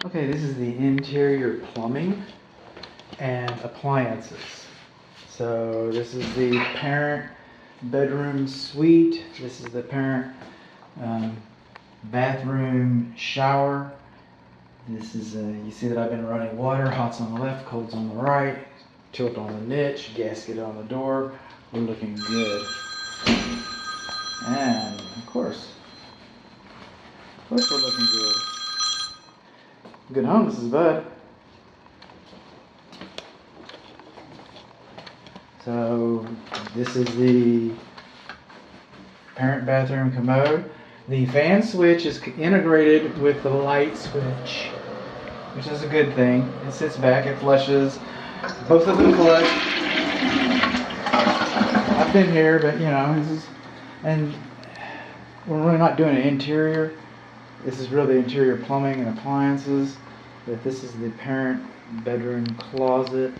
Okay, this is the interior plumbing and appliances. So this is the parent bedroom suite. This is the parent bathroom shower. This is, you see that I've been running water, hot's on the left, cold's on the right, tilt on the niche, gasket on the door. We're looking good. And of course we're looking good. Good home, this is Bud. So this is the parent bathroom commode. The fan switch is integrated with the light switch, which is a good thing. It sits back, it flushes. Both of them flush. I've been here, but you know, and we're really not doing an interior. This is really interior plumbing and appliances. But this is the parent bedroom closet.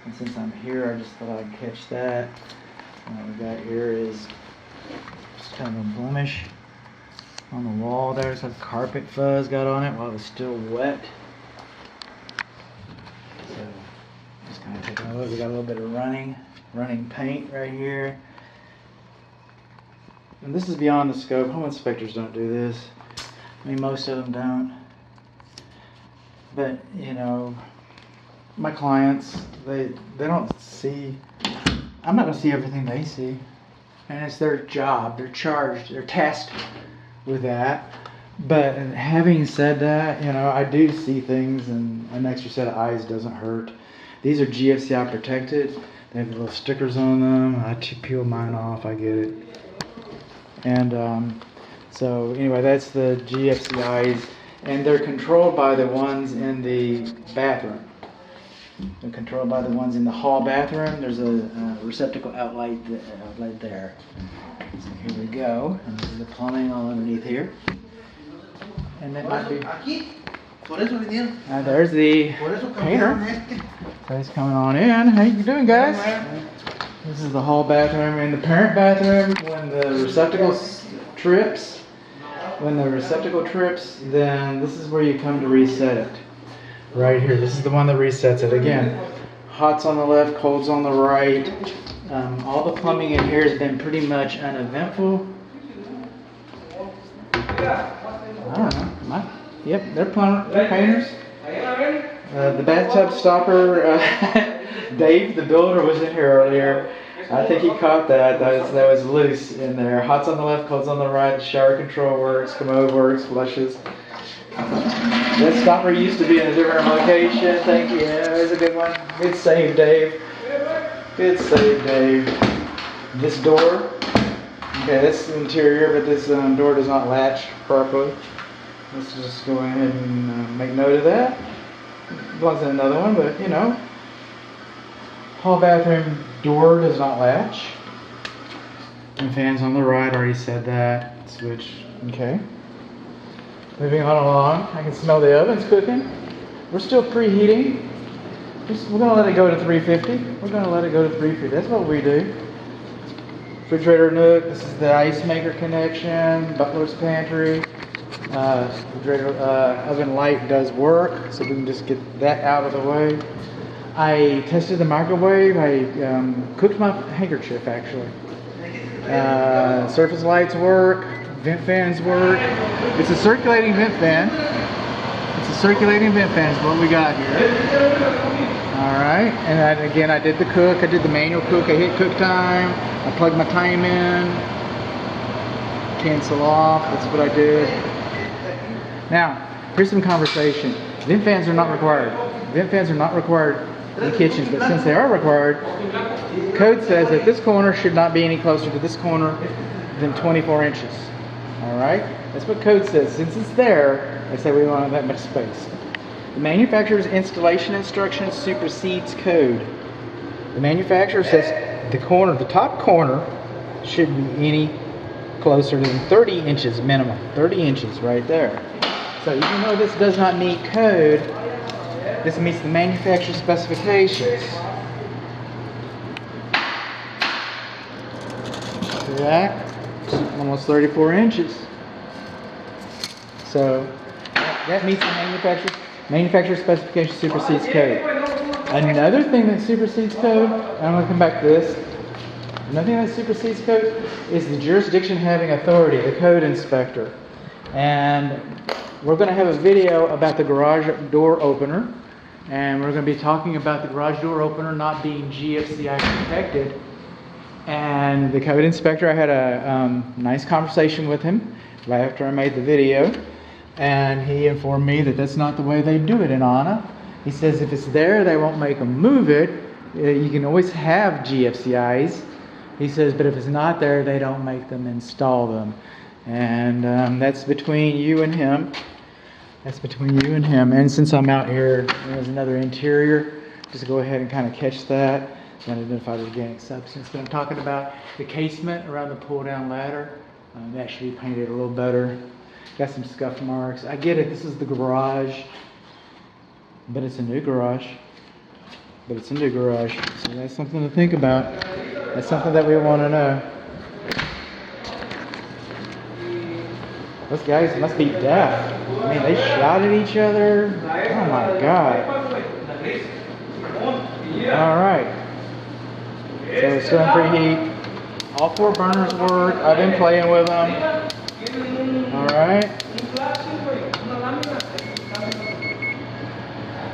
And since I'm here, I just thought I'd catch that. What we got here is just kind of a blemish on the wall there. Some carpet fuzz got on it while it was still wet. So just kind of taking a look. We got a little bit of running paint right here. And this is beyond the scope. Home inspectors don't do this. I mean, most of them don't. But, you know, my clients, they don't see, I'm not going to see everything they see. And it's their job. They're charged. They're tasked with that. But having said that, you know, I do see things, and an extra set of eyes doesn't hurt. These are GFCI protected. They have little stickers on them. I peel mine off. I get it. And so anyway, that's the GFCIs, and they're controlled by the ones in the bathroom. They're controlled by the ones in the hall bathroom. There's a receptacle outlet there. So here we go. And this is the plumbing all underneath here. And that might be. There's the painter. So he's coming on in. How you doing, guys? This is the hall bathroom. In the parent bathroom, when the receptacle trips, then this is where you come to reset it. Right here. This is the one that resets it. Again, hot's on the left, cold's on the right. All the plumbing in here has been pretty much uneventful. I don't know. Yep, they're painters. The bathtub stopper, Dave, the builder, was in here earlier. I think he caught that. That was loose in there. Hot's on the left, cold's on the right. The shower control works, commode works, flushes. That stopper used to be in a different location. Thank you. Yeah, it was a good one. Good save, Dave. Good save, Dave. This door. Okay, that's the interior, but this door does not latch properly. Let's just go ahead and make note of that. Belongs in another one, but you know. Hall bathroom door does not latch. And fans on the right, already said that. Switch, okay. Moving on along, I can smell the ovens cooking. We're still preheating. We're going to let it go to 350. We're going to let it go to 350. That's what we do. Refrigerator nook. This is the ice maker connection. Butler's pantry. Refrigerator oven light does work, so we can just get that out of the way. I tested the microwave. I cooked my handkerchief actually. Surface lights work. Vent fans work. It's a circulating vent fan. It's a circulating vent fan is what we got here. Alright, and again I did the cook. I did the manual cook. I hit cook time. I plugged my time in. Cancel off. That's what I did. Now, here's some conversation. Vent fans are not required. Vent fans are not required in kitchens, but since they are required, code says that this corner should not be any closer to this corner than 24 inches. Alright? That's what code says. Since it's there, I say we don't have that much space. The manufacturer's installation instructions supersedes code. The manufacturer says the top corner shouldn't be any closer than 30 inches minimum. 30 inches right there. So even though this does not meet code, this meets the manufacturer's specifications. See that? Almost 34 inches. So that meets the manufacturer's Manufacturer specification supersedes code. Another thing that supersedes code, and I'm going to come back to this. Another thing that supersedes code is the jurisdiction having authority, the code inspector. And we're going to have a video about the garage door opener. And we're going to be talking about the garage door opener not being GFCI protected. And the code inspector, I had a nice conversation with him right after I made the video. And he informed me that that's not the way they do it in ANA. He says if it's there, they won't make them move it. You can always have GFCIs. He says, but if it's not there, they don't make them install them. And that's between you and him. That's between you and him. And since I'm out here, there's another interior. Just go ahead and kind of catch that. Unidentified organic substance. But I'm talking about the casement around the pull-down ladder. That should be painted a little better. Got some scuff marks. I get it. This is the garage. But it's a new garage. So that's something to think about. That's something that we want to know. Those guys must be deaf. I mean, they shot at each other. Oh my God. Alright. So it's still in preheat. All 4 burners work. I've been playing with them. Alright.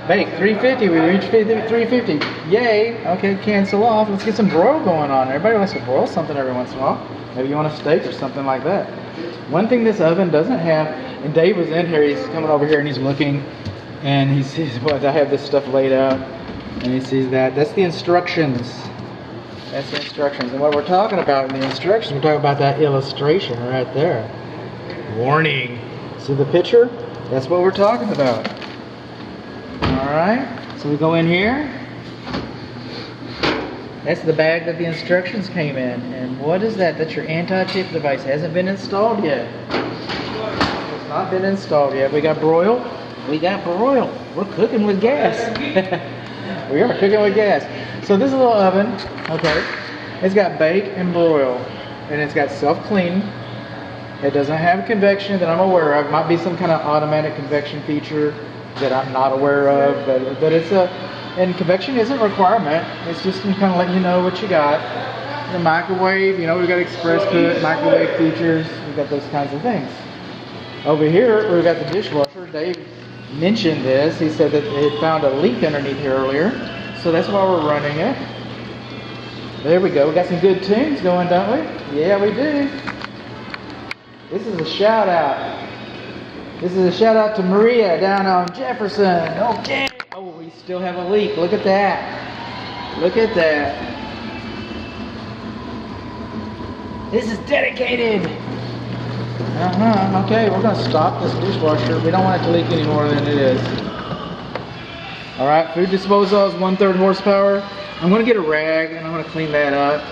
Bake 350. We reached 350. Yay. Okay, cancel off. Let's get some broil going on. Everybody wants to broil something every once in a while. Maybe you want a steak or something like that. One thing this oven doesn't have, and Dave was in here, he's coming over here and he's looking, and he sees what I have this stuff laid out, and he sees that. That's the instructions. That's the instructions. And what we're talking about in the instructions, we're talking about that illustration right there. Warning. See the picture? That's what we're talking about. Alright, so we go in here. That's the bag that the instructions came in. And what is that? That's your anti-tip device. It hasn't been installed yet. It's not been installed yet. We got broil. We're cooking with gas. We are cooking with gas. So this little oven, okay, it's got bake and broil. And it's got self-clean. It doesn't have convection that I'm aware of. Might be some kind of automatic convection feature that I'm not aware of, but it's and convection isn't a requirement. It's just to kind of let you know what you got. The microwave, you know, we've got express cook, microwave features, we've got those kinds of things. Over here, we've got the dishwasher. Dave mentioned this. He said that it found a leak underneath here earlier, so that's why we're running it. There we go. We got some good tunes going, don't we? Yeah, we do. This is a shout out. This is a shout out to Maria down on Jefferson. Okay. Oh, we still have a leak. Look at that. Look at that. This is dedicated. Okay, we're going to stop this dishwasher. We don't want it to leak any more than it is. Alright, food disposal is 1/3 horsepower. I'm going to get a rag and I'm going to clean that up.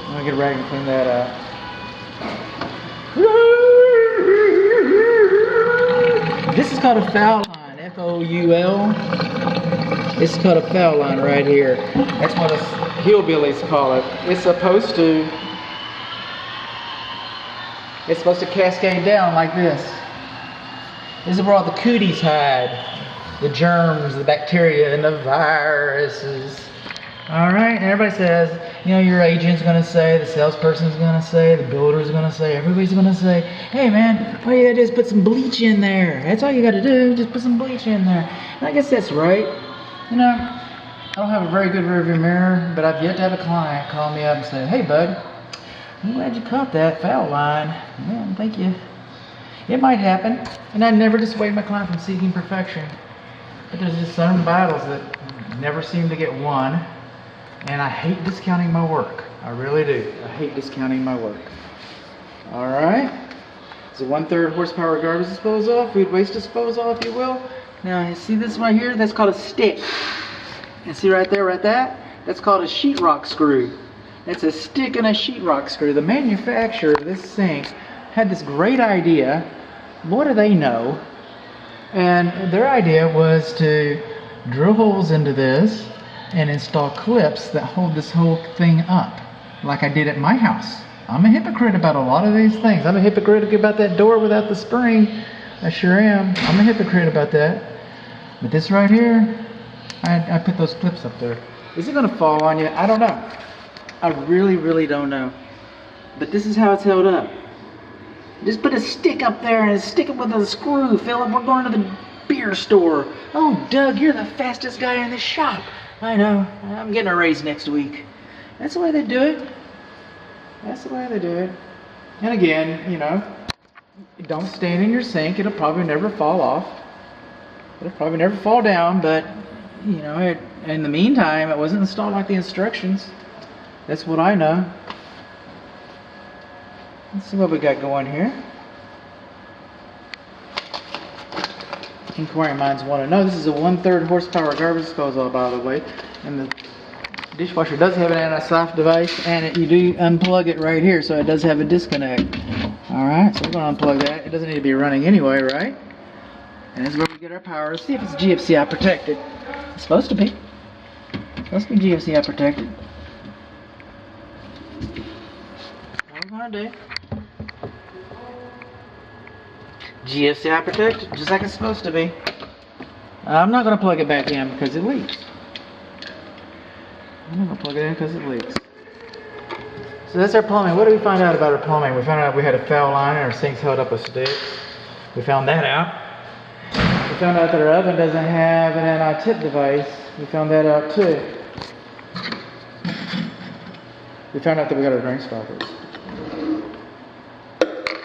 I'm going to get a rag and clean that up. This is called a foul line, F-O-U-L. This is called a foul line right here. That's what us hillbillies call it. It's supposed to cascade down like this. This is where all the cooties hide. The germs, the bacteria, and the viruses. Alright, and everybody says, you know, your agent's going to say, the salesperson's going to say, the builder's going to say, everybody's going to say, hey man, all you got to do is put some bleach in there. That's all you got to do, just put some bleach in there. And I guess that's right. You know, I don't have a very good rearview mirror, but I've yet to have a client call me up and say, hey bud, I'm glad you caught that foul line. Yeah, thank you. It might happen, and I never dissuade my client from seeking perfection. But there's just some battles that never seem to get won. And I hate discounting my work. I really do. I hate discounting my work. Alright. It's a 1/3 horsepower garbage disposal, food waste disposal, if you will. Now, you see this right here? That's called a stick. And see right there, right that? That's called a sheetrock screw. It's a stick and a sheetrock screw. The manufacturer of this sink had this great idea. What do they know? And their idea was to drill holes into this and install clips that hold this whole thing up, like I did at my house. I'm a hypocrite about a lot of these things. I'm a hypocrite about that door without the spring. I sure am. I'm a hypocrite about that. But this right here, I put those clips up there. Is it gonna fall on you? I don't know. I really don't know. But this is how it's held up. Just put a stick up there and stick it with a screw, Philip. We're going to the beer store. Oh, Doug, you're the fastest guy in the shop. I know. I'm getting a raise next week. That's the way they do it. That's the way they do it. And again, you know, don't stand in your sink. It'll probably never fall off. It'll probably never fall down, but, you know, in the meantime, it wasn't installed like the instructions. That's what I know. Let's see what we got going here. Inquiry minds want to know. This is a 1/3 horsepower garbage disposal, by the way. And the dishwasher does have an anti-soft device, and you do unplug it right here, so it does have a disconnect. Alright, so we're going to unplug that. It doesn't need to be running anyway, right? And this is where we get our power. Let's see if it's GFCI protected. It's supposed to be. It's supposed to be GFCI protected. What we're going to do. GFCI protected, just like it's supposed to be. I'm not going to plug it back in because it leaks. I'm not going to plug it in because it leaks. So that's our plumbing. What did we find out about our plumbing? We found out we had a foul line and our sink's held up with sticks. We found that out. We found out that our oven doesn't have an anti-tip device. We found that out too. We found out that we got our drain stoppers.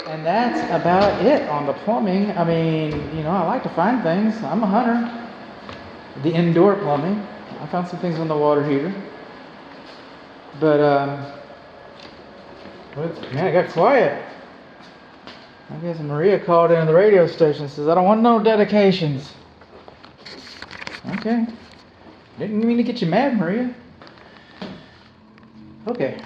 And that's about it on the plumbing. I mean, you know, I like to find things. I'm a hunter. The indoor plumbing. I found some things on the water heater. But, man, it got quiet. I guess Maria called in the radio station and says, I don't want no dedications. Okay. Didn't mean to get you mad, Maria. Okay.